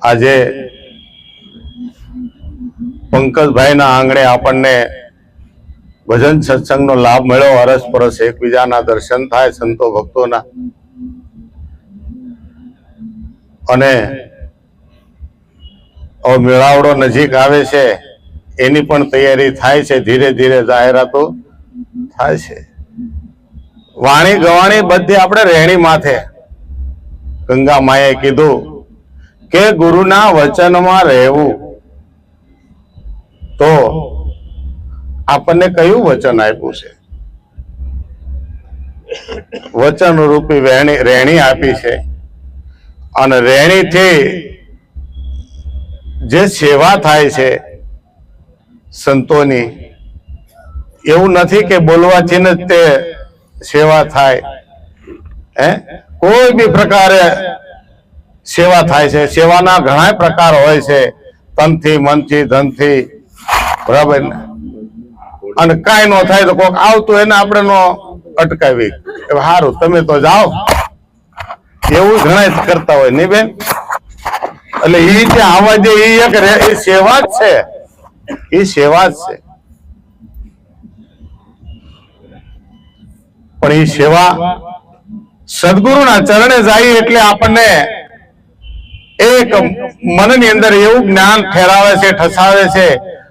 આજે પંકજભાઈના આંગણે આપણને ભજન સત્સંગનો લાભ મળ્યો. અરસપરસ એકબીજાના દર્શન થાય સંતો ભક્તોના, અને મેળાવડો નજીક આવે છે એની પણ તૈયારી થાય છે. ધીરે ધીરે જાહેરાતો થાય છે. વાણી ગવાણી બધી આપણે રહેણી માથે. ગંગા માએ કીધું કે ગુરુના વચનમાં રહેવું. તો આપણને કયું વચન આપ્યું છે? વચન રૂપી રહેણી આપી છે. અને રહેણીથી જે સેવા થાય છે સંતોની, એવું નથી કે બોલવાથી જ તે સેવા થાય. કોઈ બી પ્રકારે સેવા થાય છે. સેવાના ઘણા પ્રકાર હોય છે, તનથી, મનથી, ધનથી, બરાબર ને. અને કાંઈ ન થાય તો કોઈક આવતું એને આપણે નો અટકાવી, સારું તમે તો જાઓ, એવું ઘણા કરતા હોય નહીં બેન? એટલે એ જે આવવા દે એ સેવા જ છે, એ સેવા જ છે. પણ એ સેવા સદગુરુના ચરણે જાય એટલે આપણને એક મનની અંદર એવું જ્ઞાન ઠેરાવે છે, ઠસાવે છે.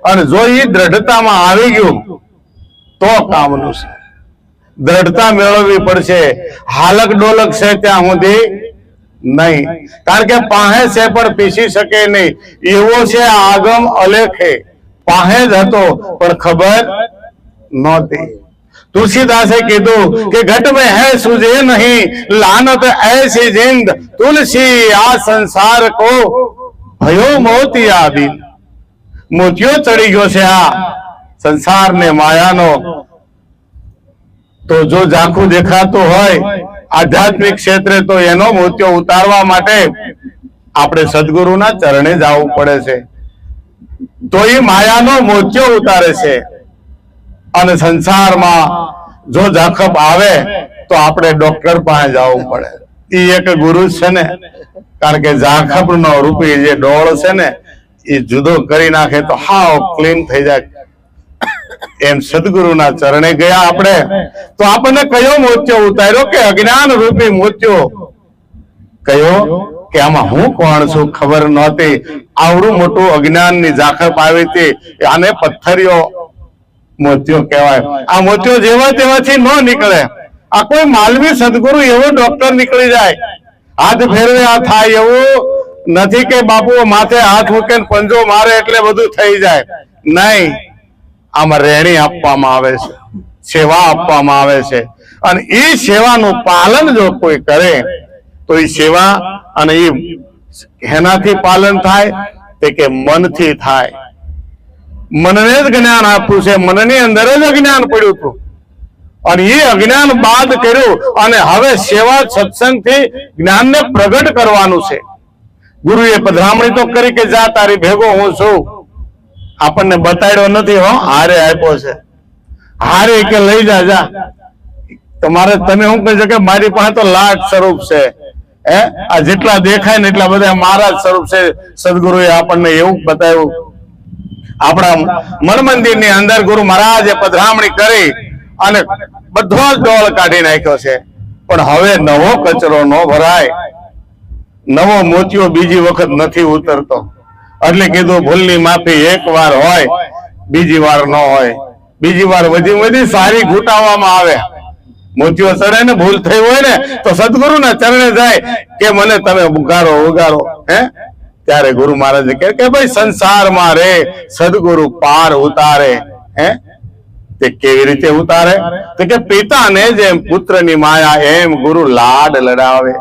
અને જો એ દ્રઢતામાં આવી ગયું તો કામનું છે. દ્રઢતા મેળવવી પડશે. હાલક ડોલક છે ત્યાં સુધી નહીં. કારણ કે પાહે છે પણ પીસી શકે નહીં. એવો છે આગમ અલેખે. પાહે જ હતો પણ ખબર નહોતી. तुलसीदासे कीधु कि घट में है सुझे नहीं, लानत ऐसी जिंद तुलसी आ संसार को भयो मोतिया बिन. मोतियो चढ़ी गयो છે આ સંસાર ને માયાનો. તો જો ઝાંખું દેખાતું હોય આધ્યાત્મિક ક્ષેત્રે તો એનો મોતિયો ઉતારવા માટે આપણે સદગુરુના ચરણે જવું પડે છે. તો એ માયાનો મોતિયો ઉતારે છે. અને સંસારમાં જો ઝાંખપ આવે તો આપણે ડોક્ટર પાસે જવું પડે. એ એક ગુરુ છે ને, કારણ કે ઝાંખપ નો રૂપી જે ડોળ છે ને એ જુદો કરી નાખે તો હાવ ક્લીન થઈ જાય. એમ સદગુરુના ચરણે ગયા આપણે તો આપણને કયો મોતિયો ઉતાર્યો? કે અજ્ઞાન રૂપી મોતિયો. કયો? કે આમાં હું કોણ છું ખબર નહોતી. આવડું મોટું અજ્ઞાનની ઝાંખપ આવી હતી. આને પથ્થરિયો મોતિયો કહેવાય. આ મોતિયો જેવા તેવાથી ન નીકળે. આ કોઈ માલવી સદગુરુ એવો ડોક્ટર નીકળી જાય. હાથ ફેરવે આ થાય એવું નથી કે બાપુ માથે હાથ મૂકે પંજો મારે એટલે બધું થઈ જાય. નહીં, આમાં રહેણી આપવામાં આવે છે, સેવા આપવામાં આવે છે. અને એ સેવાનું પાલન જો કોઈ કરે તો એ સેવા, અને એ એનાથી પાલન થાય તે કે મનથી થાય. મનને જ જ્ઞાન આપ્યું છે. મનની અંદર જ અજ્ઞાન પડ્યું હતું અને એ અજ્ઞાન બાદ કર્યું. અને હવે સેવા સત્સંગથી જ્ઞાનને પ્રગટ કરવાનું છે. ગુરુએ પધરામણી તો કરી કે જા તારી ભેગો હું છું. આપણને બતાડ્યો નથી, હો હારે આપ્યો છે. હારે કે લઈ જા. તમારે તમે શું કહી શકો? મારી પાસે તો લાખ સ્વરૂપ છે. આ જેટલા દેખાય ને એટલા બધા મારા જ સ્વરૂપ છે. સદગુરુએ આપણને એવું બતાવ્યું. આપણા મન મંદિર ની અંદર ગુરુ મહારાજે પધરામણી કરી અને બધો જ ડોળ કાઢી નાખ્યો છે. પણ હવે નવો કચરો ન ભરાય, નવો મોતિયો બીજી વખત નથી ઉતરતો. એટલે કીધું ભૂલની માફી એક વાર હોય, બીજી વાર ન હોય. બીજી વાર વધી સારી ઘૂંટાવવામાં આવે. મોતિયો ચડે ને ભૂલ થઈ હોય ને તો સદગુરુના ચરણે જાય કે મને તમે ઉગારો. ત્યારે ગુરુ મહારાજ કહે કે ભાઈ સંસારમાં રે સદગુરુ પાર ઉતારે. તે કેવી રીતે ઉતારે? તો કે પિતાને જેમ પુત્રની માયા એમ ગુરુ લાડ લડાવે.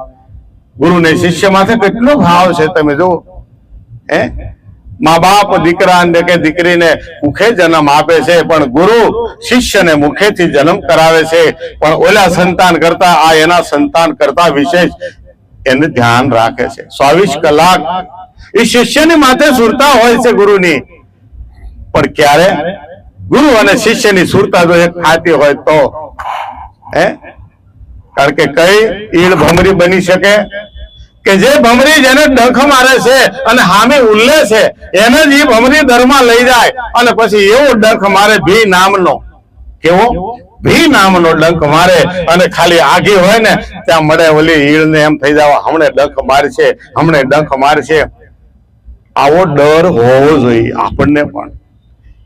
ગુરુને શિષ્ય માથે કેટલો ભાવ છે તમે જુઓ. મા બાપ દીકરાને કે દીકરીને મુખે જન્મ આપે છે, પણ ગુરુ શિષ્યને મુખેથી જન્મ કરાવે છે. પણ ઓલા સંતાન કરતા આ એના સંતાન કરતા વિશેષ એને ધ્યાન રાખે છે. 24 કલાક એ શિષ્યની માથે સુરતા હોય છે ગુરુની. પણ ક્યારે ગુરુ અને શિષ્યની સુરતા જો એક ખાતી હોય તો, કારણ કે કઈ ઈડ ભમરી બની શકે કે કે જે ભમરી જેને ડંખ મારે છે અને હામી ઉલ્લે છે એને જ એ ભમરી દરમાં લઈ જાય અને પછી એવો ડંખ મારે ભી નામનો, કેવો ભી નામનો ડંખ મારે અને ખાલી આગી હોય ને ત્યાં મળે ઓલી ઈળને એમ થઈ જાવ હમણે ડંખ મારશે, હમણે ડંખ મારશે. આવો ડર હોવો જોઈએ આપણને પણ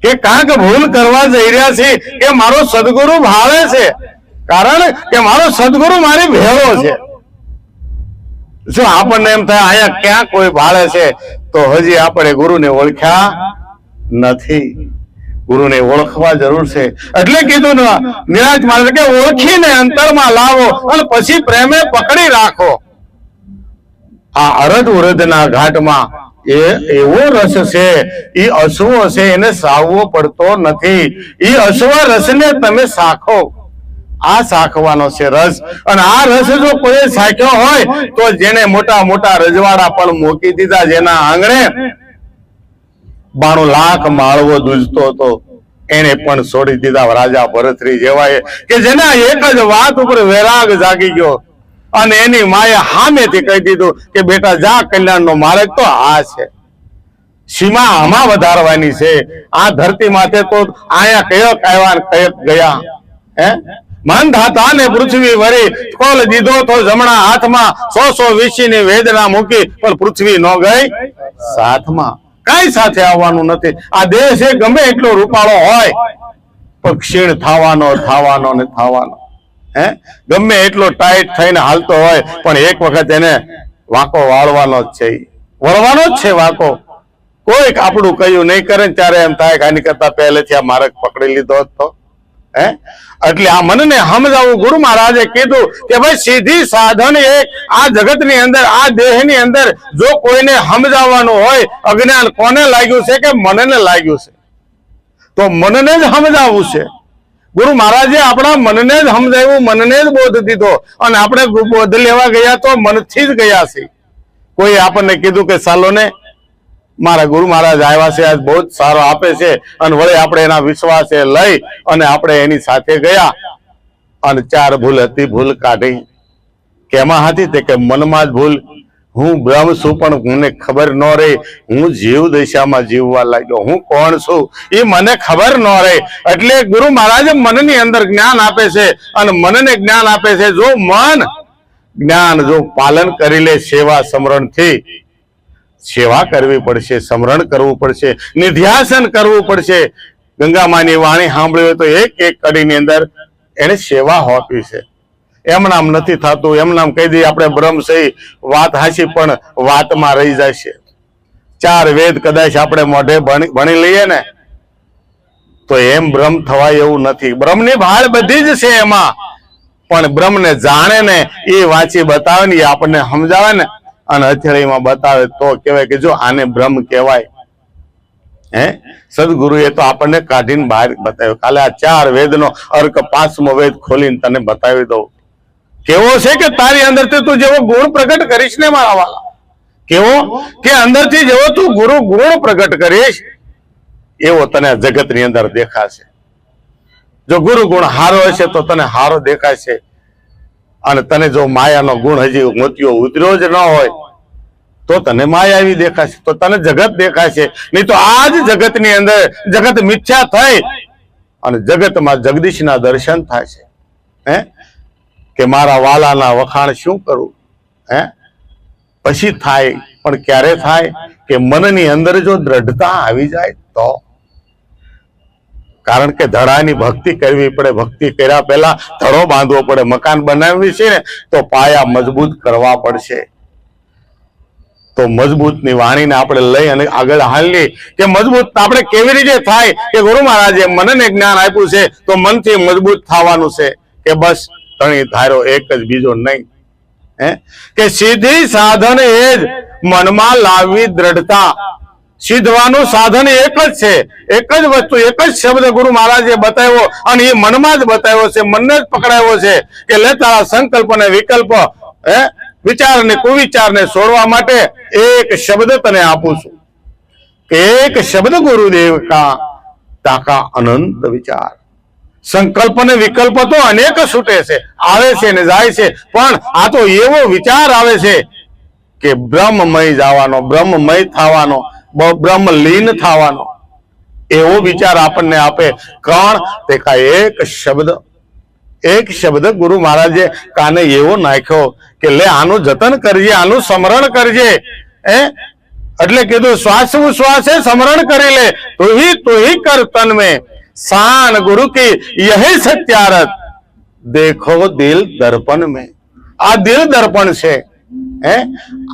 કે કાંક ભૂલ કરવા જઈ રહ્યા છે કે મારો સદગુરુ ભાળે છે, કારણ કે મારો સદગુરુ મારી ભેળો છે. જો આપણને એમ થાય અહીંયા ક્યાં કોઈ ભાળે છે તો હજી આપણે ગુરુને ઓળખ્યા નથી. ગુરુને ઓળખવા જરૂર છે. એટલે કીધું ને નિરાજ મહારાજ કે ઓળખીને અંતરમાં લાવો અને પછી પ્રેમે પકડી રાખો. આ અરદ ઉરદના ઘાટમાં એ એવો રસ છે, એ અશ્વ છે એને સાવવો પડતો નથી. એ અશ્વ રસને તમે સાખો. આ સાખવાનો છે રસ. અને આ રસ જો કોઈ સાખ્યો હોય તો જેને મોટા મોટા રજવાડા પણ મૂકી દીધા, જેના આંગણે 92 લાખ માળવો દૂજતો હતો એને પણ છોડી દીધા. રાજા ભરતરી જેવાય કે જેના એક જ વાત ઉપર વૈરાગ જાગી ગયો અને એની માએ સામેથી કહી દીધું કે બેટા જા, કલ્યાણનો માર્ગ તો આ છે, સીમા આમાં વધારવાની છે. આ ધરતી માથે તો આયા કયોક આવ્યા કયોક ગયા. હે મન ધાતા ને પૃથ્વી વરી કોલ દીધો તો જમણા હાથમાં 100 વીસીની વેદના મૂકી પણ પૃથ્વી ન ગઈ સાથમાં. કઈ સાથે આવવાનું નથી. આ દેહ છે ગમે એટલો રૂપાળો હોય પણ ક્ષીણ થવાનો ને થવાનો. હે ગમે એટલો ટાઈટ થઈને હાલતો હોય પણ એક વખત એને વાંકો વાળવાનો જ છે, વળવાનો જ છે વાંકો. કોઈક આપણું કયું નહીં કરે ત્યારે એમ થાય કે આની કરતા પહેલેથી આ માર્ગ પકડી લીધો હતો. હે એટલે આ મનને સમજાવવું. ગુરુ મહારાજે કીધું કે ભાઈ સીધી સાધન એક આ જગતની અંદર, આ દેહની અંદર જો કોઈને સમજાવવાનું હોય, અજ્ઞાન કોને લાગ્યું છે કે મનને લાગ્યું છે, તો મનને જ સમજાવવું છે. ગુરુ મહારાજે આપણા મનને જ સમજાવ્યું, મનને જ બોધ દીધો અને આપણે બોધ લેવા ગયા તો મનથી જ ગયા છે. કોઈ આપણને કીધું કે ચાલો ને મારા ગુરુ મહારાજ આવ્યા છે, આજ બહુ સારો આપે છે અને વળી આપણે એના વિશ્વાસે લઈ અને આપણે એની સાથે ગયા અને 4 ભૂલ હતી, ભૂલ કાઢી. કેમાં હતી તે કે મનમાં જ ભૂલ. હું બ્રહ્મ છું પણ મને ખબર ન રહી. હું જીવ દશામાં જીવવા લાગ્યો. હું કોણ છું એ મને ખબર ન રહી. એટલે ગુરુ મહારાજ મનની અંદર જ્ઞાન આપે છે અને મનને જ્ઞાન આપે છે. જો મન જ્ઞાન જો પાલન કરી લે, સેવા સમરણ થી સેવા કરવી પડશે, સમરણ કરવું પડશે, નિધ્યાસન કરવું પડશે. ગંગામાની વાણી સાંભળી હોય તો એક એક કડીની અંદર એને સેવા હોપી છે. એમ નામ નથી થતું. એમ નામ કહી દઈએ આપણે બ્રહ્મ સહી વાત હાચી પણ વાતમાં રહી જશે. 4 વેદ કદાચ આપણે મોઢે ભણી લઈએ ને તો એમ બ્રહ્મ થવાય એવું નથી. બ્રહ્મની ભાળ બધી જ છે એમાં, પણ બ્રહ્મને જાણે ને એ વાંચી બતાવે ને, એ આપણને સમજાવે ને અને હથેળીમાં બતાવે તો કહેવાય કે જો આને બ્રહ્મ કહેવાય. હે સદગુરુએ તો આપણને કાઢીને બહાર બતાવ્યો. કાલે આ 4 વેદનો અર્ક 5મો વેદ ખોલીને તને બતાવી દઉં. કેવો છે કે તારી અંદરથી તું જેવો ગુણ પ્રગટ કરીશ ને મારા વાલા, કેવો કે અંદરથી જેવો તું ગુણ પ્રગટ કરીશ એવો તને જગતની અંદર દેખાશે. જો ગુરુ ગુણ હારો હશે તો તને હારો દેખાશે અને તને જો માયાનો ગુણ હજી મોતિયો ઉતર્યો જ ન હોય તો તને માયાવી દેખાશે, તો તને જગત દેખાશે. નહીં તો આ જ જગતની અંદર જગત મિથ્યા થઈ અને જગતમાં જગદીશના દર્શન થાય છે. હે કે મારા વાલાના વખાણ શું કરું. હે પછી થાય પણ ક્યારે થાય કે મનની અંદર જો દ્રઢતા આવી જાય તો. કારણ કે ધડાની ભક્તિ કરવી પડે. ભક્તિ કર્યા પહેલા ધડો બાંધવો પડે. મકાન બનાવવી છે ને તો પાયા મજબૂત કરવા પડશે. તો મજબૂતની વાણીને આપણે લઈ અને આગળ હાલીએ કે મજબૂત આપણે કેવી રીતે થાય કે ગુરુ મહારાજે મનને જ્ઞાન આપ્યું છે તો મનથી મજબૂત થવાનું છે કે બસ તણી ધારો એક જ, બીજો નહીં. હે કે સીધી સાધન એ જ મનમાં લાવવી દ્રઢતા. સિદ્ધવાનું સાધન એક જ છે, એક જ વસ્તુ, એક જ શબ્દ ગુરુ મહારાજે બતાવ્યો અને એ મનમાં જ બતાવ્યો છે, મનને જ પકડાવ્યો છે કે લે તારા સંકલ્પ અને વિકલ્પ, હે વિચાર ને કુવિચારને છોડવા માટે એક શબ્દ તને આપું છું કે એક શબ્દ ગુરુદેવ કા તાકા અનંત વિચાર. સંકલ્પ ને વિકલ્પ તો અનેક છૂટે છે, આવે છે ને જાય છે, પણ આ તો એવો વિચાર આવે છે કે બ્રહ્મમય જવાનો, બ્રહ્મમય થવાનો, બ્રહ્મલીન થવાનો એવો વિચાર આપણને આપે. કોણ? તે કા એક શબ્દ ગુરુ મહારાજે કાને એવો નાખ્યો કે લે આનું જતન કરજે, આનું સ્મરણ કરજે. એટલે કીધું શ્વાસ ઉશ્વાસે સ્મરણ કરી લે, તો ही कर तन में शान गुरु की यही सत्यारत देखो दिल दर्पण में. આ દિલ દર્પણ છે.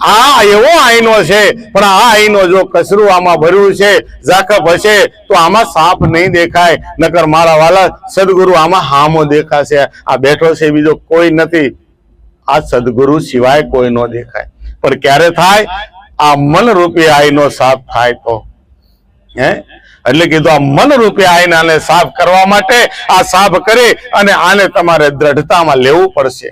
આ એવો આઈનો છે, પણ આ આઈનો જો કચરું આમાં ભર્યું છે, ઝાકપ હશે તો આમાં સાપ નહીં દેખાય. નકર મારા વાલા સદગુરુ આમાં હામો દેખાશે. આ બેઠો છે બીજો કોઈ નથી, આ સદગુરુ સિવાય કોઈ ન દેખાય. પણ ક્યારે થાય? આ મન રૂપી આઈનો સાફ થાય તો. એટલે કીધું આ મન રૂપી આઈનાને સાફ કરવા માટે આ સાફ કરી અને આને તમારે દ્રઢતામાં લેવું પડશે.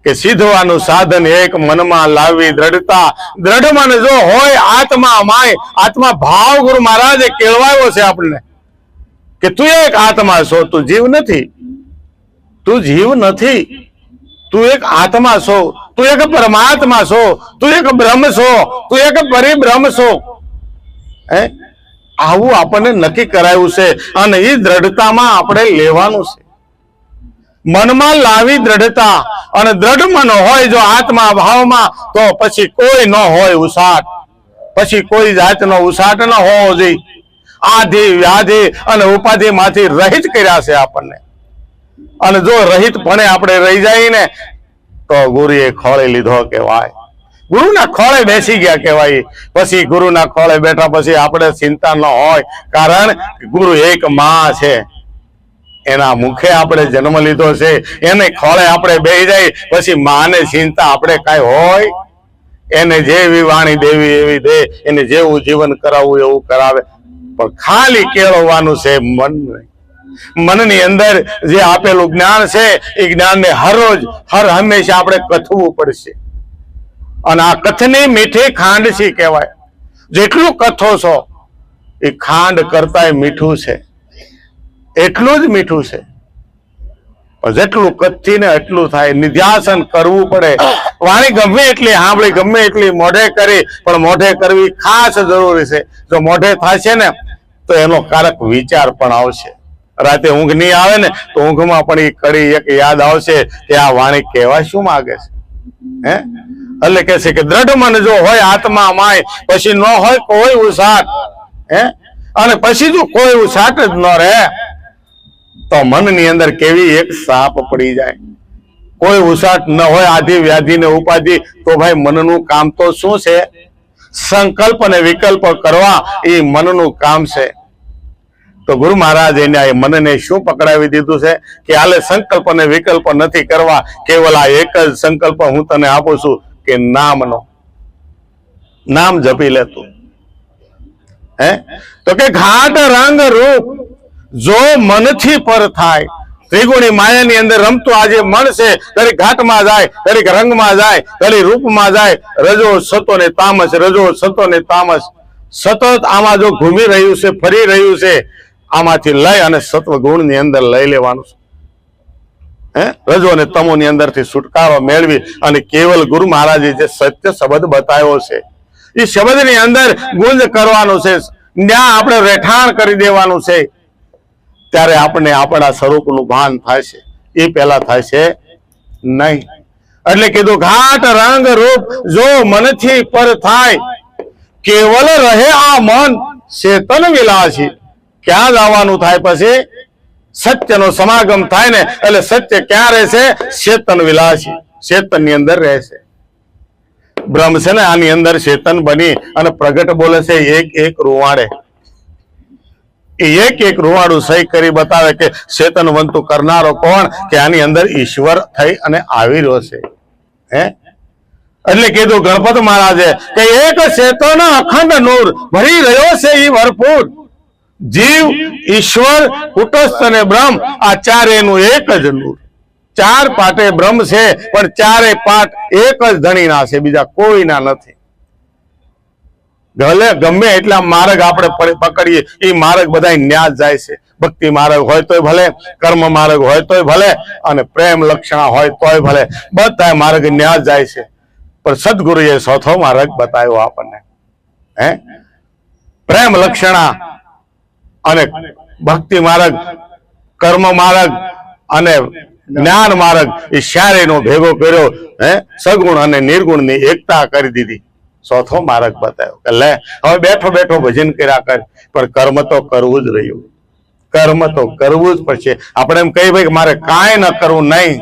કે સીધવાનું સાધન એક મનમાં લાવી દ્રઢતા. દ્રઢ મન જો હોય આત્મા માય, આત્મા ભાવ ગુરુ મહારાજે કેળવાયો છે આપણને કે તું એક આત્મા છો, તું જીવ નથી, તું જીવ નથી, તું એક આત્મા છો, તું એક પરમાત્મા છો, તું એક બ્રહ્મ છો, તું એક પરિબ્રહ્મ છો. આવું આપણને નક્કી કરાયું છે અને એ દ્રઢતામાં આપણે લેવાનું છે. મનમાં લાવી દ્રઢતા, અને દ્રઢ મન હોય જો આત્મા ભાવમાં તો પછી કોઈ ન હોય ઉસાટ, પછી કોઈ જાતનો ઉસાટ ન હોવો જોઈએ. આધિ વ્યાધિ અને ઉપાધિ માંથી રહિત કર્યા છે આપણને. અને જો રહિત પણ આપણે રહી જાય ને તો ગુરુએ ખોળે લીધો કહેવાય, ગુરુના ખોળે બેસી ગયા કહેવાય. પછી ગુરુના ખોળે બેઠા પછી આપણે ચિંતા ન હોય, કારણ ગુરુ એક માં છે. એના મુખે આપણે જન્મ લીધો છે, એને ખોળે આપણે બેસી જાય પછી માને ચિંતા આપણે કાંઈ હોય? એને જેવી વાણી દેવી એવી દે, એને જેવું જીવન કરાવવું એવું કરાવે. પણ ખાલી કેળવવાનું છે મન. મનની અંદર જે આપેલું જ્ઞાન છે એ જ્ઞાનને હર હંમેશા આપણે કથવું પડશે. અને આ કથની મીઠી ખાંડ છે કહેવાય. જેટલું કથો છો એ ખાંડ કરતા મીઠું છે, એટલું જ મીઠું છે. જેટલું કથી ને એટલું થાય. નિધ્યાસન કરવું પડે. વાણી ગમે એટલી સાંભળી, ગમે એટલી મોઢે કરી, પણ મોઢે કરવી ખાસ જરૂરી છે. જો મોઢે થશે ને તો એનો કારક વિચાર પણ આવશે. રાતે ઊંઘ નહીં આવે ને તો ઊંઘમાં પણ એ કડી એક યાદ આવશે કે આ વાણી કહેવા શું માંગે છે. એટલે કે છે કે દ્રઢ મન જો હોય આત્મા માય, પછી ન હોય કોઈ ઉસાટ. અને પછી જો કોઈ ઉસાટ જ ન રહે તો મનની અંદર કેવી એક સાપ પડી જાય. કોઈ ઉસાટ ન હોય, આધિ વ્યાધિ ને ઉપાધિ, તો ભાઈ મનનું કામ તો શું છે? સંકલ્પ અને વિકલ્પ કરવા એ મનનું કામ છે. તો ગુરુ મહારાજ એને મનને શું પકડાવી દીધું છે કે હાલે સંકલ્પ અને વિકલ્પ નથી કરવા, કેવલ આ એક જ સંકલ્પ હું તને આપું છું કે નામનો. નામ જપી લેતું. તો કે ઘાટ રંગ રૂપ જો મનથી પર થાય. ત્રિગુણી માયાની અંદર રમતું આજે મન છે, દરેક ઘાટમાં જાય, દરેક રંગમાં જાય, દરેક રૂપમાં જાય. રજો સતો ને તામસ, રજો સતો ને તામસ સતત આમાં જો ઘૂમી રહ્યું છે, ફરી રહ્યું છે. આમાંથી લઈ અને સત્વ ગુણ ની અંદર લઈ લેવાનું છે. રજો અને તમો ની અંદર થી છુટકારો મેળવી અને કેવલ ગુરુ મહારાજે જે સત્ય શબ્દ બતાવ્યો છે એ શબ્દ ની અંદર ગુંજ કરવાનું છે. ત્યાં આપણે રહેઠાણ કરી દેવાનું છે. ત્યારે આપણે આપણા સ્વરૂપનું ભાન થાય છે. એ પેલા થાય છે નહીં. એટલે કીધું ઘાટ રંગ રૂપ જો મનથી પર થાય, કેવલ રહે આ મન ચેતન વિલાસી. ક્યાં જવાનું થાય? પછી સત્યનો સમાગમ થાય ને એટલે સત્ય ક્યાં રહેશે? ચેતન વિલાસી, ચેતન ની અંદર રહેશે. બ્રહ્મ છે ને આની અંદર ચેતન બની અને પ્રગટ બોલે છે એક એક રૂવાડે. એ એક એક રૂવાડું સહી કરી બતાવે કે ચેતન વંતુ કરનારો કોણ? કે આની અંદર ઈશ્વર થઈ અને આવી રહ્યો છે. એટલે કીધું ગણપત મહારાજે કે એક ચેતન અખંડ નૂર ભરી રહ્યો છે એ ભરપૂર. જીવ, ઈશ્વર, કુટસ્થ અને બ્રહ્મ આ ચારેનું એક જ નૂર. ચાર પાટે બ્રહ્મ છે પણ ચારે પાટ એક જ ધણીના છે, બીજા કોઈના નથી. ભલે ગમે એટલા માર્ગ આપણે પકડીએ એ માર્ગ બધા ન્યાજ જાય છે. ભક્તિ માર્ગ હોય તોય ભલે, કર્મ માર્ગ હોય તોય ભલે, અને પ્રેમ લક્ષણા હોય તોય ભલે, બધા માર્ગ ન્યાજ જાય છે. પણ સદગુરુએ ચોથો માર્ગ બતાવ્યો આપણને. પ્રેમ લક્ષણા અને ભક્તિ માર્ગ, કર્મ માર્ગ અને જ્ઞાન માર્ગ એ ચારેયનો ભેગો કર્યો. સગુણ અને નિર્ગુણની એકતા કરી દીધી. ચોથો માર્ગ બતાવ્યો કે લે હવે બેઠો બેઠો ભજન કર્યા કર, પણ કર્મ તો કરવું જ રહ્યું. કર્મ તો કરવું જ પડશે. આપણે એમ કહીએ ભાઈ મારે કાંઈ ન કરવું, નહીં.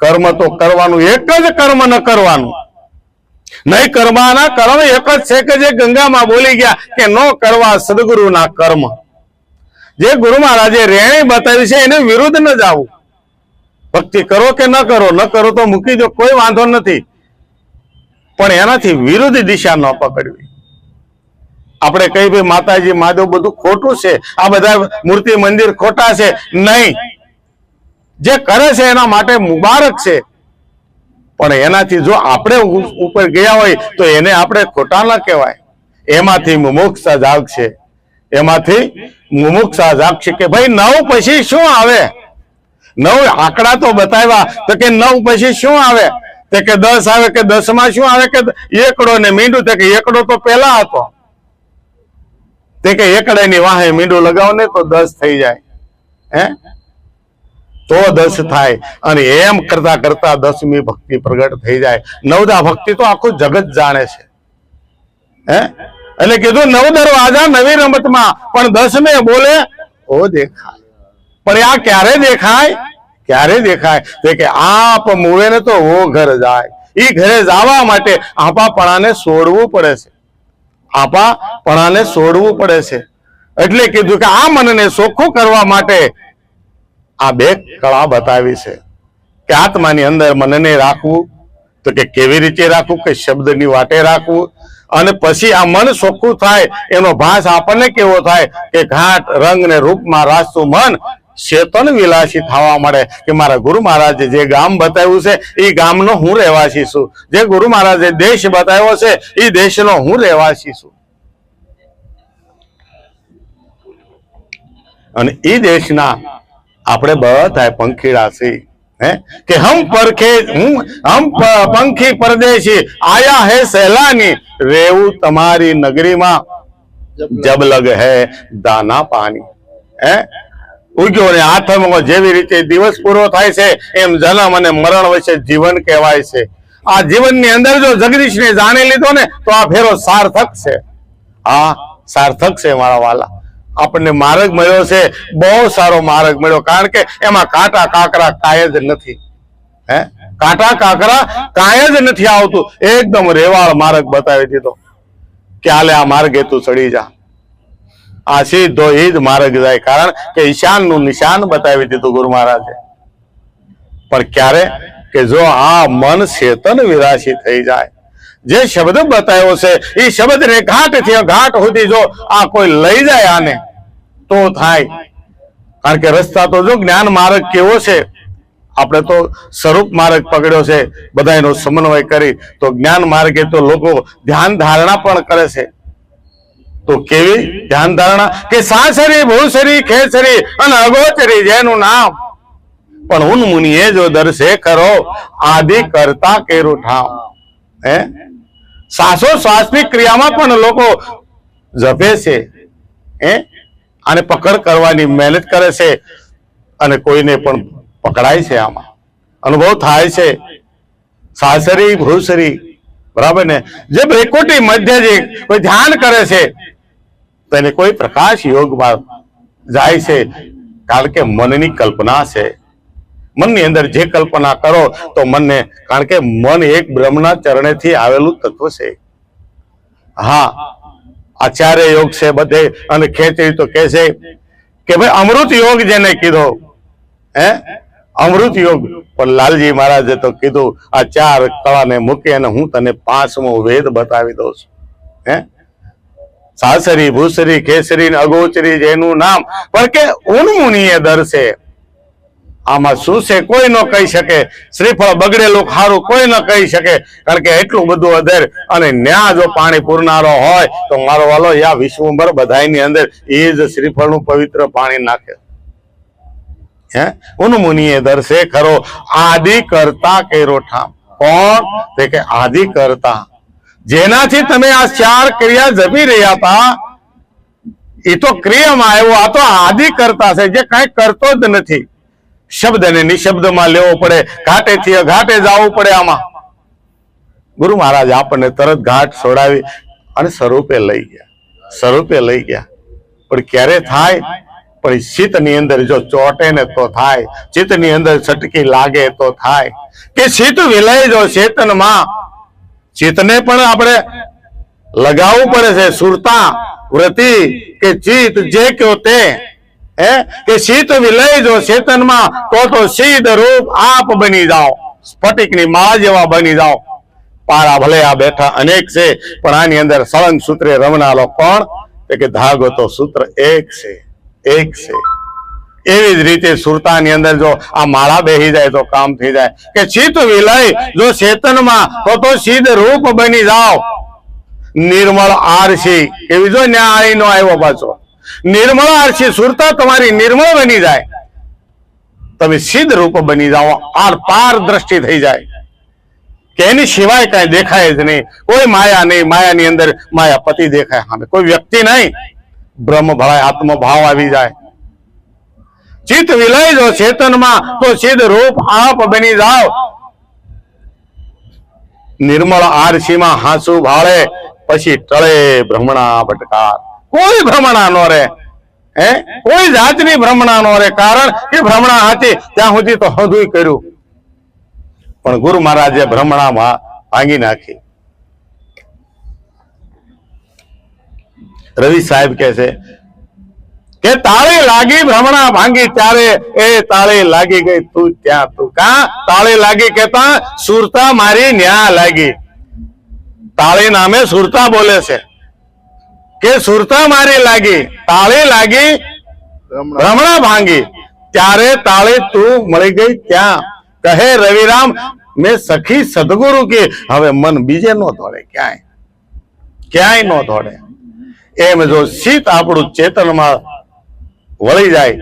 કર્મ તો કરવાનું, એક જ કર્મ ન કરવાનું. નહીં કરવાના કર્મ એક જ છે કે જે ગંગામાં બોલી ગયા કે ન કરવા સદગુરુના કર્મ. જે ગુરુ મહારાજે રેણી બતાવી છે એને વિરુદ્ધ ન જાવું. ભક્તિ કરો કે ન કરો, ન કરો તો મૂકી દો, કોઈ વાંધો નથી, પણ એનાથી વિરુદ્ધ દિશા ન પકડવી. આપણે કઈ ભાઈ માતાજી મહાદેવ બધું ખોટું છે, આ બધા મૂર્તિ મંદિર ખોટા છે, નહીં. જે કરે છે એના માટે મુબારક છે, પણ એનાથી જો આપણે ઉપર ગયા હોય તો એને આપણે ખોટા ન કહેવાય. એમાંથી મુમુક્ષા જાગશે, એમાંથી મુમુક્ષા જાગશે કે ભાઈ 9 પછી શું આવે. 9 આંકડા તો બતાવ્યા તો કે 9 પછી શું આવે, તે કે 10 આવે, કે 10 માં શું આવે, કે એકડો ને મીંડું, તે કે એકડો તો પેલા હતો, તે કે એકડાની વાહે મીંડું લગાવો ને તો 10 થઈ જાય. તો 10 થાય, અને એમ કરતા કરતા 10મી ભક્તિ પ્રગટ થઈ જાય. 9દા ભક્તિ તો આખું જગત જાણે છે. એટલે કીધું 9 દરવાજા નવી રમતમાં, પણ 10મે બોલે ઓ દેખાય. પણ આ ક્યારે દેખાય, ક્યારે દેખાય, તે કે આપ મૂવે ને તો ઓ ઘર જાય. એ ઘરે જવા માટે આપાપણાને છોડવું પડે છે, આપાપણાને છોડવું પડે છે. એટલે કીધું કે આ મનને ચોખ્ખું કરવા માટે આ 2 કળા બતાવી છે કે આત્માની અંદર મનને રાખવું, તો કે કેવી રીતે રાખવું, કે શબ્દની વાટે રાખવું. અને પછી આ મન ચોખ્ખું થાય એનો ભાસ આપણને કેવો થાય કે ઘાટ રંગ ને રૂપમાં રાસતું મન ચેતન વિલાસી થવા મળે. કે મારા ગુરુ મહારાજે જે ગામ બતાવ્યું છે એ ગામનો હું રહેવાસી છું, જે ગુરુ મહારાજે દેશ બતાવ્યો છે એ દેશનો હું રહેવાસી છું. અને એ દેશના આપણે બધા પંખીડા છીએ. કે હમ પંખી પરદેશી આયા હે સહેલાની, રેવું તમારી નગરીમાં જબ લગ હે દાના પાણી. ઉગ્યો ને આથમો, જેવી રીતે દિવસ પૂરો થાય છે એમ જન્મ અને મરણ વચ્ચે જીવન કહેવાય છે. આ જીવનની અંદર જો જગદીશને જાણી લીધો ને તો આ ફેરો સાર્થક છે. હા, સાર્થક છે મારા વાલા. આપણને માર્ગ મળ્યો છે, બહુ સારો માર્ગ મળ્યો, કારણ કે એમાં કાંટા કાંકરા કાંઈ જ નથી. કાંટા કાંકરા કાંઈ જ નથી આવતું. એકદમ રેવાળ માર્ગ બતાવી દીધો કે હાલે આ માર્ગે તું ચડી જા. આ સીધો એ જ માર્ગ જાય, કારણ કે ઈશાન નું નિશાન બતાવી દીધું ગુરુ મહારાજે. પણ ક્યારે, કે જો આ મન ચેતન વિરાશી થઈ જાય. જે શબ્દ બતાવ્યો છે એ શબ્દ ને ઘાટ થી ઘાટ સુધી જો આ કોઈ લઈ જાય આને તો થાય. કારણ કે રસ્તા તો જો જ્ઞાન માર્ગ કેવો છે, આપણે તો સ્વરૂપ માર્ગ પકડ્યો છે બધાનો સમન્વય કરી. તો જ્ઞાન માર્ગે તો લોકો ધ્યાન ધારણા પણ કરે છે. તો કેવી ધ્યાન ધારણા, કે સાસરી ભૂસરી ખેસરી અને અગોચરી જેનું નામ, પણ ઉન મુનિએ જો દર્શે કરો આદિ કરતા કેરું ઠામ. શ્વાસો શ્વાસની ક્રિયામાં પણ લોકો જપે છે, અને પકડ કરવાની મહેનત કરે છે, અને કોઈને પણ પકડાય છે. આમાં અનુભવ થાય છે. સાસરી ભૂસરી, બરાબર ને. જે બ્રેકોટી મધ્ય જે કોઈ ધ્યાન કરે છે તેને કોઈ પ્રકાશ યોગમાં જાય છે, કારણ કે મનની કલ્પના છે. મનની અંદર જે કલ્પના કરો તો મનને, કારણ કે મન એક બ્રહ્મના ચરણેથી આવેલું તત્વ છે. હા, આચાર્ય યોગ છે બધે, અને ખેંચી તો કે છે કે ભાઈ અમૃત યોગ જેને કીધો, અમૃત યોગ. પણ લાલજી મહારાજે તો કીધું આ 4 કળાને મૂકી અને હું તને 5મો વેદ બતાવી દઉં છું. સાસરી ભૂસરી કેસરી અગોચરી જેનું નામ, પણ કે ઉન્મુનિએ દર્શે. આમાં શું છે કોઈ ન કહી શકે. શ્રીફળ બગડેલું ખારું કોઈ ન કહી શકે, કારણ કે એટલું બધું અધેર. અને ન્યા જો પાણી પૂરનારો હોય તો મારો વાલો યા વિશ્વભર બધાની અંદર એ જ શ્રીફળનું પવિત્ર પાણી નાખે. ઉન્મુનિએ દર્શે ખરો આદિ કરતા કેરો ઠામ. કોણ? તે કે આદિ કરતા. જેનાથી તમે આ 4 ક્રિયા જપી રહ્યા હતા એ તો ક્રિયામાં આવ્યો, આ તો આદિ કરતા છે જે કઈ કરતો જ નથી. શબ્દને નિશબ્દમાં લેવો પડે, ઘાટેથી અઘાટે જવું પડે. આમાં ગુરુ મહારાજ આપણને તરત ઘાટ છોડાવી અને સ્વરૂપે લઈ ગયા, સ્વરૂપે લઈ ગયા. પણ ક્યારે થાય? પણ ચિત્તની અંદર જો ચોટે ને તો થાય, ચિત્તની અંદર છટકી લાગે તો થાય. કે ચિત્ત વિલય જો ચેતનમાં, ચિત્તને પણ આપણે લગાવવું પડે છે. સુરતા વ્રતિ કે ચિત્ત જે કયો તે, કે ચિત્ત વિલય જો ચેતનમાં, તો સિદ્ધ રૂપ આપ બની જાઓ, સ્ફટિકની માળા જેવા બની જાઓ. પારા ભલે આ બેઠા અનેક છે, પણ આની અંદર સળંગ સૂત્રે રમનારો કોણ? કે ધાગો તો સૂત્ર એક છે, એક છે. એવી જ રીતે સુરતાની અંદર જો આ માળા બેસી જાય તો કામ થઈ જાય. કે ચિત્ત વિલય જો ચેતનમાં, તો સિદ્ધ રૂપ બની જાઓ. નિર્મળ આરસી, એવી જો ન્યાય નો આવ્યો પાછો. નિર્મળ આરસી સુરતા તમારી નિર્મળ બની જાય, તમે સિદ્ધ રૂપ બની જાઓ. આર પાર દ્રષ્ટિ થઈ જાય કે એની સિવાય કઈ દેખાય જ નહીં. કોઈ માયા નહીં, માયાની અંદર માયાપતિ દેખાય સામે, કોઈ વ્યક્તિ નહીં. બ્રહ્મ ભળાય, આત્મભાવ આવી જાય. ચિત્ત વિલય જો ચેતનમાં, તો સિદ્ધ રૂપ આપ બની જાઓ. નિર્મળ આરસીમાં હાંસુ ભાળે, પછી ટળે ભ્રમણા ભટકાર. કોઈ ભ્રમણા નો રે, કોઈ જાતની ભ્રમણા નો રે. કારણ કે ભ્રમણા હતી ત્યાં સુધી તો હદુય કર્યું, પણ ગુરુ મહારાજે ભ્રમણામાં ભાંગી નાખી. રવિ સાહેબ કહે છે કે તાળે લાગી ભ્રમણા ભાંગી, ત્યારે એ તાળે લાગી ગઈ તું ત્યાં તું. કા તાળે લાગી કેતા સુરતા મારી ન્યા લાગી. તાળી નામે સુરતા બોલે છે કે સુરતા મારી લાગી, તાળે લાગી ભ્રમણા ભાંગી, ત્યારે તાળે તું મળી ગઈ ત્યાં. કહે રવિરામ મેં સખી સદગુરુ કે, હવે મન બીજે નો દોડે, ક્યાંય ક્યાંય નો દોડે. એમ જો ચિત્ત આપણું ચેતનમાં વળી જાય,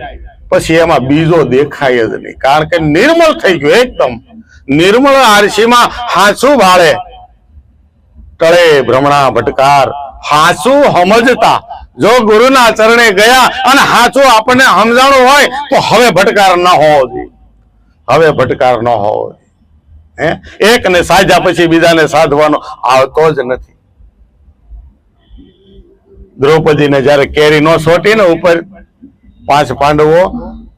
પછી એમાં બીજો દેખાય જ નહીં. કારણ કે નિર્મળ થઈ ગયું, એકદમ નિર્મળ આરસીમાં હાંસુ ભાળે, ટળે ભ્રમણા ભટકાર. હાંસુ સમજતા જો ગુરુના ચરણે ગયા અને હાંસુ આપણને સમજાણું હોય તો હવે ભટકાર ન હોવો જોઈએ, હવે ભટકાર ન હોવો જોઈએ. એક ને સાધ્યા પછી બીજાને સાધવાનો આવતો જ નથી. દ્રૌપદીને જયારે કેરી નો સોટી ને ઉપર, 5 પાંડવો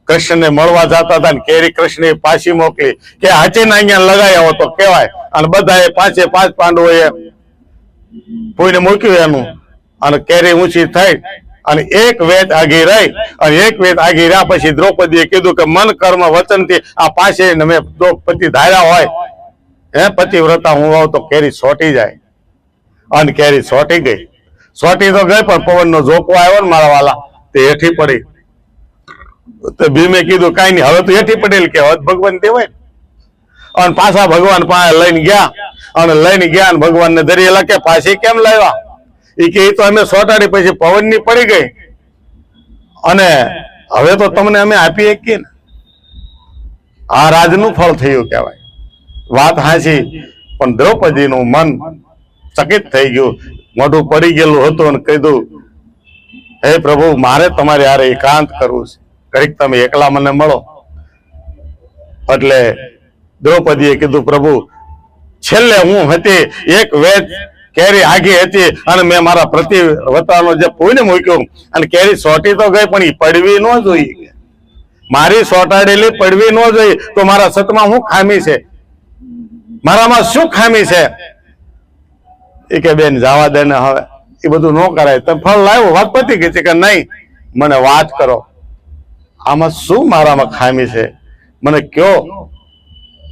કૃષ્ણને મળવા જતા હતા ને કેરી કૃષ્ણએ પાછી મોકલી કે હાચે ના અહીંયા લગાઈ આવો તો કહેવાય. અને બધાએ 5 પાંડવોએ કોઈને મૂક્યું એનું, અને કેરી ઊંચી થઈ અને એક વેત આગી રહી. અને એક વેત આગી રહ્યા પછી દ્રૌપદીએ કીધું કે મન કર્મ વચન થી આ પાસે મેં પતિ ધાર્યા હોય, પતિવ્રતા હું આવું તો કેરી સોટી જાય. અને કેરી સોટી ગઈ. સોટી તો ગઈ, પણ પવનનો ઝોકો આવ્યો ને મારા વાલા, તે હેઠી પડી. તો ભીમે કીધું કઈ નહીં, હવે તો હેઠી પડેલ કે ભગવાન દેવાય. અને પાછા ભગવાન પાસે લઈને ગયા, અને લઈને ગયા ને ભગવાન ને ધરેલા કે પાછી કેમ લાવ્યા? એ કે તો અમે સોટાડી પછી પવન ની પડી ગઈ, અને હવે તો તમને અમે આપી શકીએ ને. આ રાજનું ફળ થયું કહેવાય. વાત હાચી, પણ દ્રૌપદીનું મન ચકિત થઈ ગયું, મોઢું પડી ગયેલું હતું અને કીધું હે પ્રભુ મારે તમારે હારે એકાંત કરવું છે, ઘડીક તમે એકલા મને મળો. એટલે દ્રૌપદીએ કીધું પ્રભુ છેલ્લે હું હતી, એક વેદ કેરી આગી હતી અને મેં મારા પ્રતિવ્રતાનો જે પુણ્ય મૂક્યું અને કેરી સોટી તો ગઈ, પણ એ પડવી ન જોઈએ. મારી સોટાડેલી પડવી ન જોઈએ. તો મારા સતમાં શું ખામી છે, મારામાં શું ખામી છે? એ કે બેન જવા દે ને, હવે એ બધું ન કરાય. તમે ફળ લાવ્યો, વાત પતી ગઈ છે કે નહીં, મને વાત કરો, આમાં શું મારામાં ખામી છે મને કયો.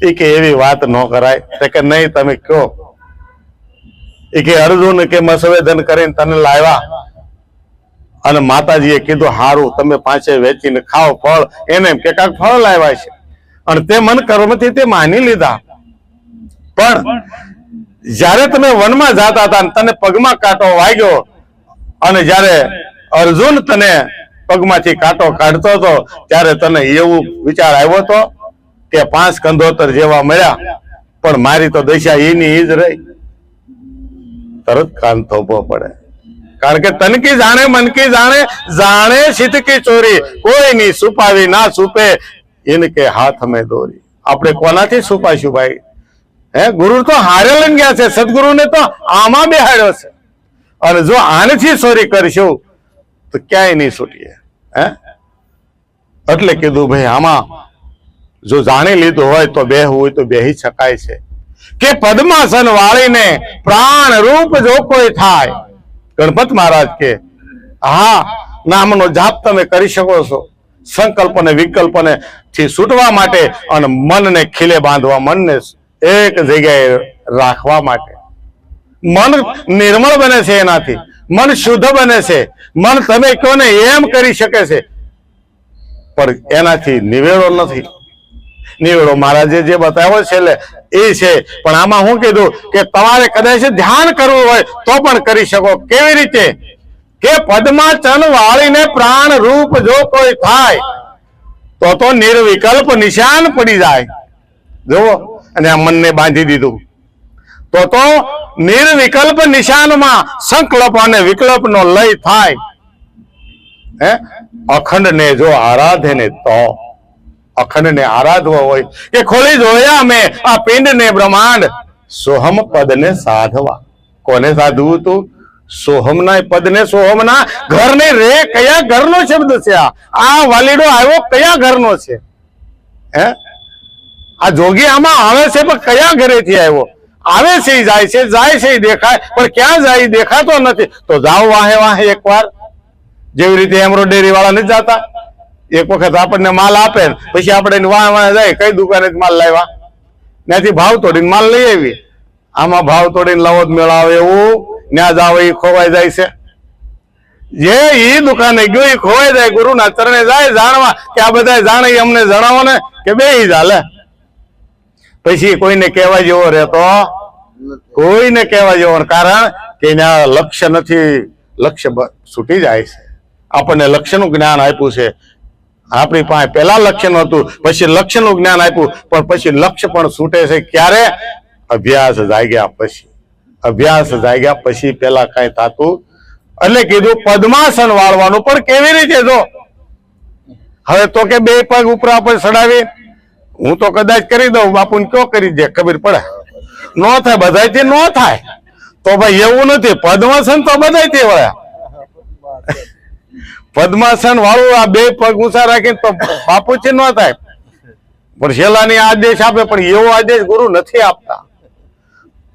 એ કે એવી વાત ન કરાય. કે નહીં તમે કયો. એ કે અર્જુન કે સંવેદન કરીને તને લાવ્યા, અને માતાજીએ કીધું હારું તમે 5 વેચીને ખાઓ ફળ. એને એમ કે કાંક ફળ લાવ્યા છે, અને તે મન કર્મથી તે માની લીધા. પણ જયારે તમે વનમાં જતા હતા તને પગમાં કાંટો વાગ્યો, અને જયારે અર્જુન તને પગમાંથી કાંટો કાઢતો હતો ત્યારે તને એવું વિચાર આવ્યો હતો કે 5 કંધોતર જેવા મળ્યા પણ મારી તો દશા એની જ રહી. તરત કાન થોપવો પડે. કારણ કે તન કી જાણે મન કી જાણે જાણે સિદ્ધ કી ચોરી કોઈ ની છુપાવી ના છુપે ઇનકે હાથ મેં દોરી. આપણે કોનાથી છુપાઈશું ભાઈ? ગુરુ તો હારે લઈને ગયા છે, સદગુરુને તો આમાં બેહાડ્યો છે. અને જો આનેથી ચોરી કરશું તો ક્યાંય નહીં છૂટીએ. એટલે કીધું ભાઈ આમાં જો જાણી લીધું હોય તો બેહવું હોય તો બેહી શકાય છે. કે પદ્માસન વાળીને પ્રાણ રૂપ જો કોઈ થાય. ગણપત મહારાજ કે હા, નામનો જાપ તમે કરી શકો છો સંકલ્પ ને વિકલ્પ ને થી છૂટવા માટે અને મનને ખીલે બાંધવા, મનને એક જગ્યાએ રાખવા માટે. મન નિર્મળ બને છે એનાથી, મન શુદ્ધ બને છે. મન તમે કહો ને એમ કરી શકે છે, પણ એનાથી નિવેડો નથી. નિવેડો મહારાજે જે બતાવ્યો છે એટલે એ છે. પણ આમાં હું કીધું કે તમારે કદાચ ધ્યાન કરવું હોય તો પણ કરી શકો. કેવી રીતે? કે પદ્માચન વાળીને પ્રાણ રૂપ જો કોઈ થાય તો નિર્વિકલ્પ નિશાન પડી જાય. જુઓ, અને આ મનને બાંધી દીધું તો નિર્વિકલ્પ નિશાનમાં સંકલ્પ અને વિકલ્પ નો લય થાય. અખંડ ને જો આરાધે ને તો અખંડ ને આરાધવો હોય કે ખોલી જોયા મેં આ પિંડ ને બ્રહ્માંડ સોહમ પદ ને સાધવા. કોને સાધવું તું? સોહમના પદ ને. સોહમના ઘર ને રે કયા ઘરનો શબ્દ છે? આ વાલીડો આવ્યો કયા ઘરનો છે? આ જોગી આમાં આવે છે પણ કયા ઘરેથી આવ્યો? આવે છે જાય છે, જાય છે દેખાય, પણ ક્યાં જાય દેખાતો નથી. તો જાઓ વાહે વાહે એકવાર. જેવી રીતે એમ્બ્રોઇડરી વાળા નથી જતા, એક વખત આપણને માલ આપે પછી આપણે વાહ વાહ જાય કઈ દુકાને માલ લાવ્યા, ત્યાંથી ભાવ તોડીને માલ લઈ આવી. આમાં ભાવ તોડીને લાવો મેળાવે એવું ત્યાં જાવ એ ખોવાઈ જાય છે. જે ઈ દુકાને ગયો એ ખોવાઈ જાય. ગુરુના ચરણે જાય જાણવા કે આ બધા જાણે અમને જણાવો ને કે બે ચાલે. પછી કોઈને કહેવા જેવો રહેતો, કોઈને કહેવા જેવો. કારણ કે એના લક્ષ્ય નથી, લક્ષ્ય છૂટી જાય છે. આપણને લક્ષ્યનું જ્ઞાન આપ્યું છે. આપણી પાસે પેલા લક્ષ્ય નહોતું, પછી લક્ષ્યનું જ્ઞાન આપ્યું, પણ પછી લક્ષ્ય પણ છૂટે છે. ક્યારે? અભ્યાસ જાગ્યા પછી. અભ્યાસ જાગ્યા પછી પેલા કઈ થતું. એટલે કીધું પદ્માસન વાળવાનું. પણ કેવી રીતે? જો હવે તો કે બે પગ ઉપર આપણે ચડાવી, હું તો કદાચ કરી દઉં, બાપુને કયો કરી દે ખબર પડે? નો થાય, બધાથી નો થાય. તો ભાઈ એવું નથી. પદ્માસન તો બધાથી વળ્યા. પદ્માસન વાળું આ બે પગ ઊંચા રાખીને તો બાપુથી નો થાય. પણ શેલાની આદેશ આપે, પણ એવો આદેશ ગુરુ નથી આપતા.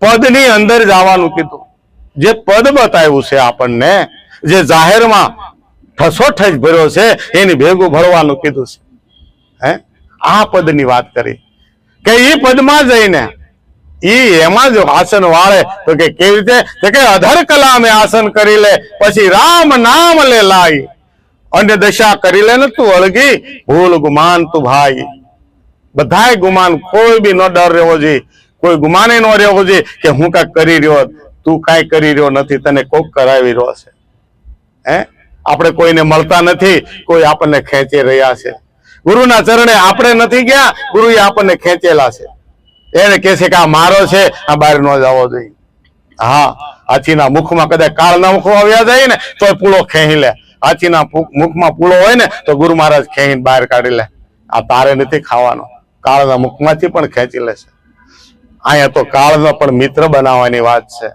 પદની અંદર જવાનું કીધું. જે પદ બતાવ્યું છે આપણને, જે જાહેરમાં ઠસોઠસ ભર્યો છે એની ભેગું ભરવાનું કીધું છે. આ પદની વાત કરી કે ઈ પદમાં જઈને એમાં જો આસન વાળે તો કે કેવી રીતે? કે અધર કલામે આસન કરી લે, પછી રામ નામ લે લાઈ, અન્ય દશા કરી લે ને તું અળગી, ભૂલ ગુમાન તું ભાઈ. બધાય ગુમાન, કોઈ બી નો ડર રહેવો જોઈએ, કોઈ ગુમાને નો રહેવો જોઈએ કે હું કઈક કરી રહ્યો, તું કઈ કરી રહ્યો નથી, તને કોક કરાવી રહ્યો છે. આપણે કોઈને મળતા નથી, કોઈ આપણને ખેંચી રહ્યા છે. ગુરુના ચરણે આપણે નથી ગયા, ગુરુએ આપણને ખેંચેલા છે. એને કહે છે કે આ મારો છે, આ બહાર ન જવો જોઈએ. હા, હાથીના મુખમાં કદાચ કાળના મુખો આવ્યા જાય ને તો પૂળો ખેંચી લે. હાથીના મુખમાં પૂળો હોય ને તો ગુરુ મહારાજ ખેંચીને બહાર કાઢી લે. આ તારે નથી ખાવાનો. કાળના મુખમાંથી પણ ખેંચી લે છે. અહીંયા તો કાળનો પણ મિત્ર બનાવવાની વાત છે.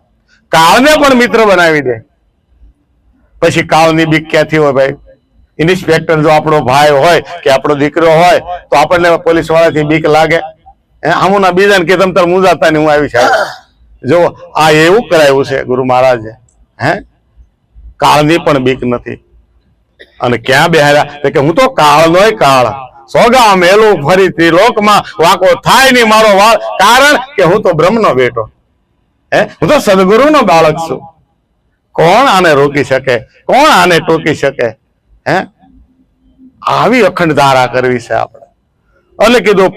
કાળને પણ મિત્ર બનાવી દે. પછી કાળની બીક ક્યાંથી હોય ભાઈ? ઇન્સ્પેક્ટર જો આપણો ભાઈ હોય કે આપણો દીકરો હોય તો આપણને પોલીસ વાળાથી બીક લાગે? આમુના બીજાને કે તમ તાર મુંજાતા ને હું આવી છે. જો આ એવું કરાયું છે ગુરુ મહારાજે. કાળની પણ બીક નથી. અને ક્યાં બેહાર્યા કે હું તો કાળનોય કાળ, સોગા મેલું ફરી ત્રિલોકમાં, વાંકો થાય નહીં મારો વાળ, કારણ કે હું તો બ્રહ્મનો બેટો, હું તો સદગુરુનો બાળક છું. કોણ આને રોકી શકે? કોણ આને ટોકી શકે? આવી અખંડ ધારા કરવી છે આપણે. એટલે કીધું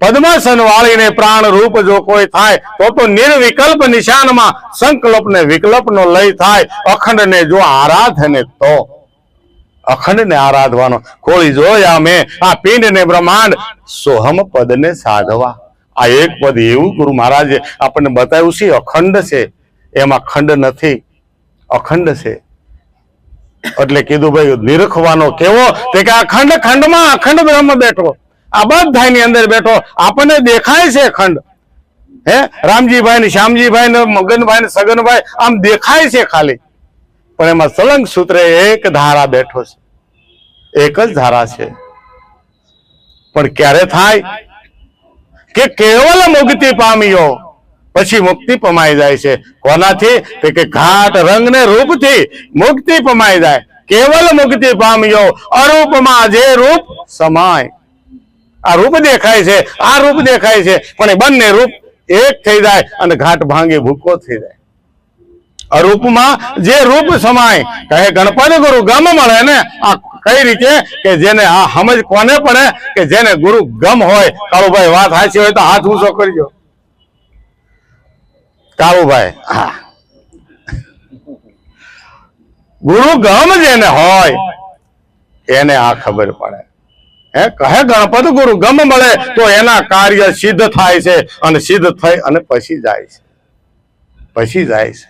પદ્માસન વાળીને પ્રાણ રૂપ જો કોઈ થાય તો નિર્વિકલ્પ નિશાનમાં સંકલ્પ ને વિકલ્પ નો લય થાય. અખંડ ને જો આરાધે ને તો અખંડ ને આરાધવાનો. ખોળી જોયા મેં આ પિંડ ને બ્રહ્માંડ, સોહમ પદ ને સાધવા. આ એક પદ એવું ગુરુ મહારાજે આપણને બતાવ્યું છે, અખંડ છે, એમાં ખંડ નથી, અખંડ છે. એટલે કીધું ભાઈ નિરખવાનો કેવો તે કે અખંડ ખંડમાં અખંડ બ્રહ્મ બેઠો, આ બધાની અંદર બેઠો. આપણને દેખાય છે ખંડ, હે રામજીભાઈ ને શ્યામજીભાઈ ને મગનભાઈ ને સગનભાઈ આમ દેખાય છે ખાલી, પણ એમાં સલંગ સૂત્રે એક ધારા બેઠો છે, એક જ ધારા છે. પણ ક્યારે થાય કે કેવલ મુક્તિ પામ્યો પછી મુક્તિ પમાઈ જાય છે. કોનાથી? તો કે ઘાટ રંગ ને રૂપથી મુક્તિ પમાઈ જાય. કેવલ મુક્તિ પામ્યો અરૂપમાં જે રૂપ સમાય. આ રૂપ દેખાય છે, આ રૂપ દેખાય છે, પણ એ બંને રૂપ એક થઈ જાય અને ઘાટ ભાંગી ભૂકો થઈ જાય. અરૂપમાં જે રૂપ સમાય, કહે ગણપતિ ગુરુ ગમ મળે ને. આ કઈ રીતે? કે જેને આ સમજ કોને પડે કે જેને ગુરુ ગમ હોય. કાળુભાઈ વાત સાચી હોય તો હાથ ઊંચો કરજો. કાળુભાઈ, હા, ગુરુ ગમ જેને હોય એને આ ખબર પડે. હે કહે ગણપતિ ગુરુ ગમ મળે તો એના કાર્ય સિદ્ધ થાય છે, અને સિદ્ધ થઈ અને પછી જાય છે, પછી જાય છે.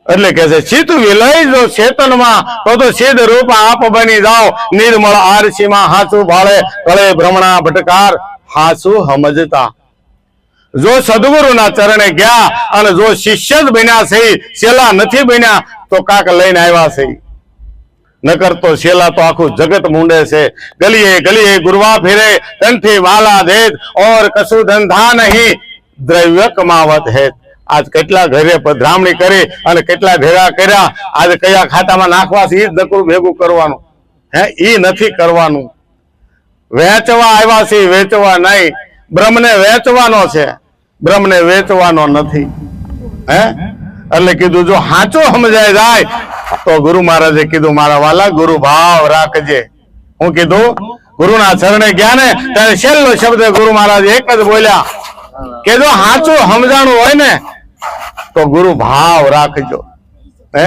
એટલે કે છે ચિત્ત વિલય જો ચેતનમાં તો સિદ્ધ રૂપ આપ બની જાઓ. નિર્મળ આરસીમાં હાચું ભાળે કળે ભ્રમણા ભટકાર હાચું સમજતા. જો સદગુરુના ચરણે ગયા અને જો શિષ્ય જ બન્યા છે, શેલા નથી બન્યા તો કાક લઈને આવ્યા છે. નકર તો શેલા તો આખું જગત મૂંડે છે. ગલીએ ગલીએ ગુરવા ફેરે કંઠી માલા દેત ઓર કશું ધંધા નહીં દ્રવ્ય કમાવત હેત. આજ કેટલા ઘરે પધરામણી કરી અને કેટલા ભેગા કર્યા, આજે કયા ખાતામાં નાખવા છે એ જ નકરું ભેગું કરવાનું, હે એ નથી કરવાનું. વેચવા આવ્યા છે, વેચવા નહીં. બ્રહ્મને વેચવાનો છે, બ્રહ્મને વેચવાનો નથી. હે એટલે કીધું જો સાચું સમજાય જાય તો ગુરુ મહારાજે કીધું મારા વાલા ગુરુ ભાવ રાખજે. હું કીધું ગુરુના ચરણે ગયા ને ત્યારે છેલ્લો શબ્દ ગુરુ મહારાજ એક જ બોલ્યા કે જો સાચું સમજાણું હોય ને તો ગુરુ ભાવ રાખજો. હે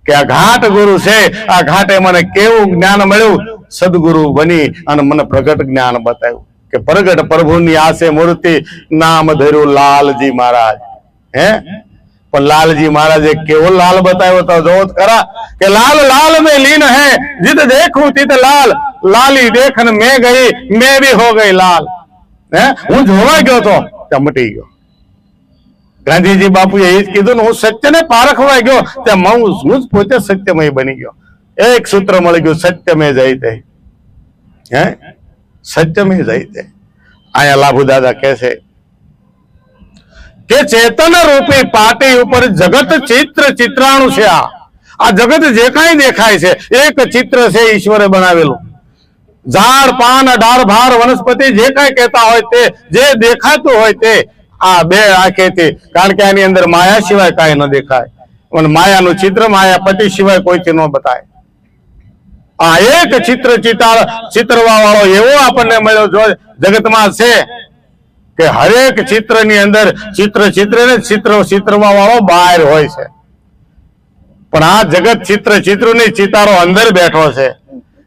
કે આ ઘાટ ગુરુ છે, આ ઘાટે મને કેવું જ્ઞાન મળ્યું. સદગુરુ બની અને મને પ્રગટ જ્ઞાન બતાવ્યું કે પ્રગટ પ્રભુની આસે મૂર્તિ નામ ધર્યું લાલજી મહારાજ. હે પણ લાલજી મહારાજે કેવો લાલ બતાવ્યો તો જોવો ખરા કે લાલ લાલ में लीन है जित देखूं तित लाल लाली देखन मैं गई मैं भी हो गई लाल. હે હું જોવા ગયો તો ત્યાં મટી ગયો. ગાંધીજી બાપુએ એ જ કીધું ને હું સત્યને પારખવા ગયો ત્યાં હું જ પોતે સત્યમય બની ગયો. એક સૂત્ર મળી ગયું સત્યમે જયતે. હે સત્યમે જયતે. અહીંયા લાભુ દાદા કહે છે કે ચેતન રૂપી પાટી ઉપર જગત ચિત્ર ચિત્રાણું છે. આ જગત જે કાંઈ દેખાય છે એક ચિત્ર છે ઈશ્વરે બનાવેલું. ઝાડ પાન ડાળ ભાર વનસ્પતિ જે કાંઈ કહેતા હોય તે જે દેખાતું હોય તે આ બે આંખેથી, કારણ કે આની અંદર માયા સિવાય કાંઈ ન દેખાય. અને માયાનું ચિત્ર માયાપતિ સિવાય કોઈથી ન બતાય. આ એક ચિત્ર ચિત્રવા વાળો એવો આપણને મળ્યો જો જગતમાં છે કે હરેક ચિત્ર ની અંદર ચિત્ર ને ચિત્રવા વાળો બહાર હોય છે, પણ આ જગત ચિત્ર ની ચિતારો અંદર બેઠો છે.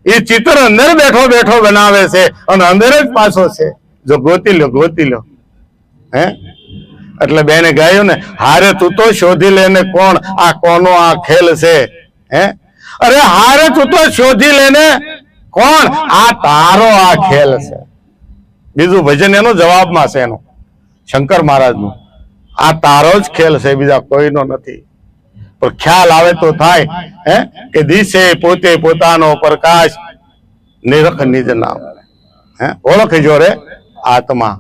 એ ચિત્ર અંદર બેઠો બેઠો બનાવે છે અને અંદર જ પાછો છે. જો ગોતી લો. હે એટલે બેને ગાયું ને હારે તું તો શોધી લેને કોણ આ કોનો આ ખેલ છે. હે અરે હારે તું તો શોધી લેને કોણ આ તારો આ ખેલ છે. બીજું ભજન એનો જવાબમાં છે, એનો શંકર મહારાજ નું આ તારો જ ખેલ છે, બીજા કોઈનો નથી. પણ ખ્યાલ આવે તો થાય હે કે દિશે પોતે પોતાનો પ્રકાશ નિરખ નિજ નામ. હે ઓળખજો રે આત્મા.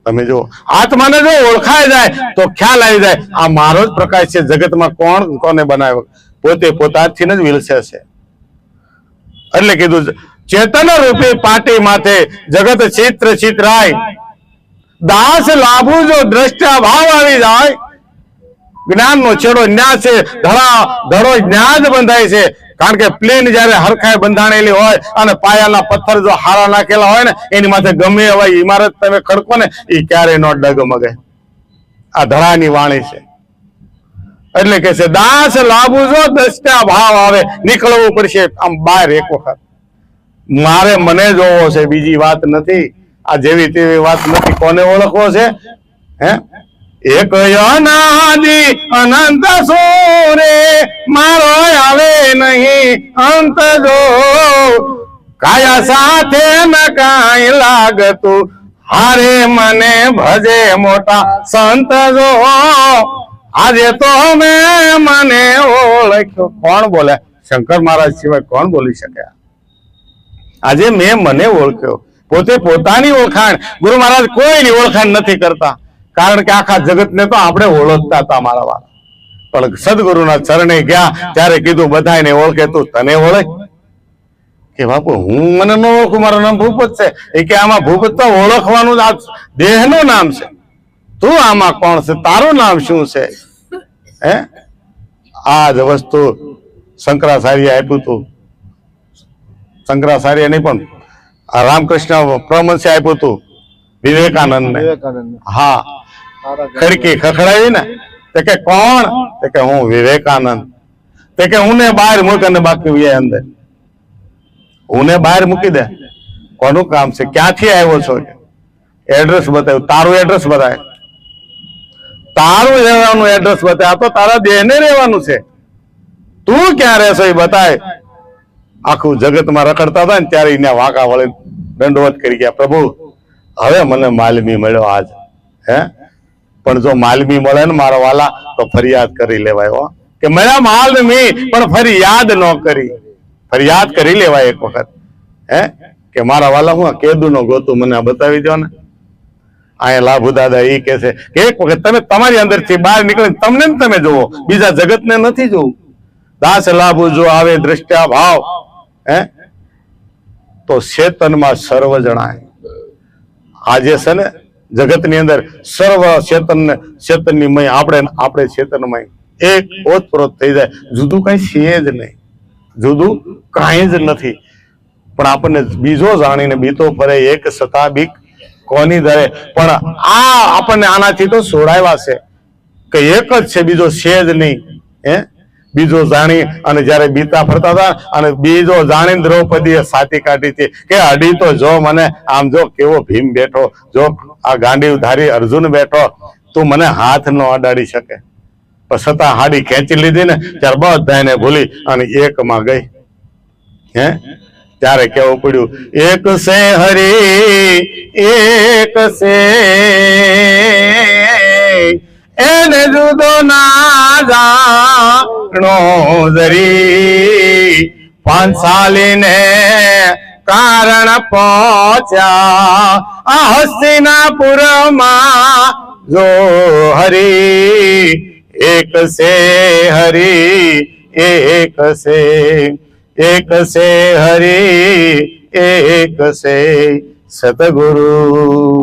તમે જો આત્માને જો ઓળખાય જાય તો ખ્યાલ આવી જાય આ મારો જ પ્રકાશ છે. જગતમાં કોણ કોને બનાવ્યો? પોતે પોતાથી જ વિલસે છે. એટલે કીધું ચેતન રૂપી પાટી માથે જગત ચિત્ર ચિત્રાય. દાસ લાભુ જો દ્રષ્ટા ભાવ આવી જાય. જ્ઞાન નો છેડો ન્યા છે, ધડો જ્ઞાન જ બંધાય છે. કારણ કે પ્લેન જયારે હરખાય બંધાણેલી હોય અને પાયાના પથ્થર જો હારા નાખેલા હોય ને એની માથે ગમે એવા ઇમારત તમે ખડકો ને એ ક્યારેય નો ડગમગે. આ ધડાની વાણી છે. એટલે કે છે દાસ લાભુ જો દ્રષ્ટા ભાવ આવે. નીકળવું પડશે આમ બહાર એક વખત. મને જોવો છે, બીજી વાત નથી. આ જેવી તેવી વાત નથી. કોને ઓળખવો છે? હે, એક અનાદિ અનંત સૂરે મારો આવે નહીં અંત જો, કાયા સાથે ન કાંઈ લાગતું હારે મને ભજે મોટા સંત જો, આજે તો મેં મને ઓળખ્યો. કોણ બોલે? શંકર મહારાજ સિવાય કોણ બોલી શકે? આજે મેં મને ઓળખ્યો. પોતે પોતાની ઓળખાણ, ગુરુ મહારાજ કોઈની ઓળખાણ નથી કરતા, કારણ કે આખા જગતને તો આપણે ઓળખતા હતા મારા વાળા. પણ સદગુરુના ચરણે ગયા ત્યારે કીધું બધાને ઓળખે, તું તને ઓળખ. કે બાપુ હું મને ન ઓળખું, મારું નામ ભૂપત છે. એ કે આમાં ભૂપત તો ઓળખવાનું આ દેહનું નામ છે, તું આમાં કોણ છે, તારું નામ શું છે? હે, આ જ વસ્તુ શંકરાચાર્ય આપ્યું હતું. શંકરાચાર્ય નહીં પણ આ રામકૃષ્ણ પરમહંસે આપ્યું હતું વિવેકાનંદ ને. હા, ખડકી ખખડાવી ને તે કે કોણ? તે કે હું વિવેકાનંદ. તે કે હું ને બહાર મૂક અને બાકી અંદર. હું ને બહાર મૂકી દે. કોનું કામ છે? ક્યાંથી આવ્યો છો? એડ્રેસ બતાવ્યું. તારું એડ્રેસ બતાવે, તારું રહેવાનું એડ્રેસ બતાવે. આ તો તારા દેહને રહેવાનું છે. તું ક્યાં રહેશો એ બતાય. આખું જગતમાં રખડતા હતા ને ત્યારે એને વાંકા વળે દંડવત કરી ગયા, પ્રભુ હવે મને માલમી મળ્યો આજ. હે, પણ જો માલમી મળે ને મારા વાલા તો ફરિયાદ કરી લેવાય. કે મળ્યા માલમી પણ ફરિયાદ ન કરી. ફરિયાદ કરી લેવાય એક વખત. હે, કે મારા વાલા હું કેદુ નો ગોતું મને બતાવી દો ને. અહીંયા લાભુ દાદા એ કે છે કે એક વખત તમે તમારી અંદર થી બહાર નીકળે તમને ને તમે જોવો, બીજા જગતને નથી જોવું. દાસ લાભુ જો આવે દ્રષ્ટ્યા ભાવ, હે, તો ચેતનમાં સર્વ જણાય. આજે છે ને જગતની અંદર સર્વ ચેતનની મય આપણે ચેતનમય એક ઓતપ્રોત થઈ જાય. જુદું કઈ છે જ નહીં, જુદું કાંઈ જ નથી. પણ આપણને બીજો જાણીને બીતો ફરે એક સતા બીક કોની ધરે. પણ આ આપણને આનાથી તો છોડાવ્યા છે કે એક જ છે, બીજો છે જ નહીં. હે, બીજો જાણી અને જયારે બીતા ફરતા હતા અને બીજો જાણી દ્રૌપદીએ સાતી કાઢી હતી કે અડી તો જો મને, આમ જો કેવો ભીમ બેઠો, જો આ ગાંડી ધારી અર્જુન બેઠો, તું મને હાથ ન અડાડી શકે. પણ છતાં હાડી ખેંચી લીધી ને ત્યારે બધાને ભૂલી અને એકમાં ગઈ. હે, ત્યારે કેવું પડ્યું, એક સે હરી એક સે, એને જુદો ના જાણો જરી, પાંચાલીને કારણ પહોંચ્યા આ હસ્તિનાપુરમાં જો હરી. એક સે હરી એક સે, એક સે હરી એક સે સતગુરુ.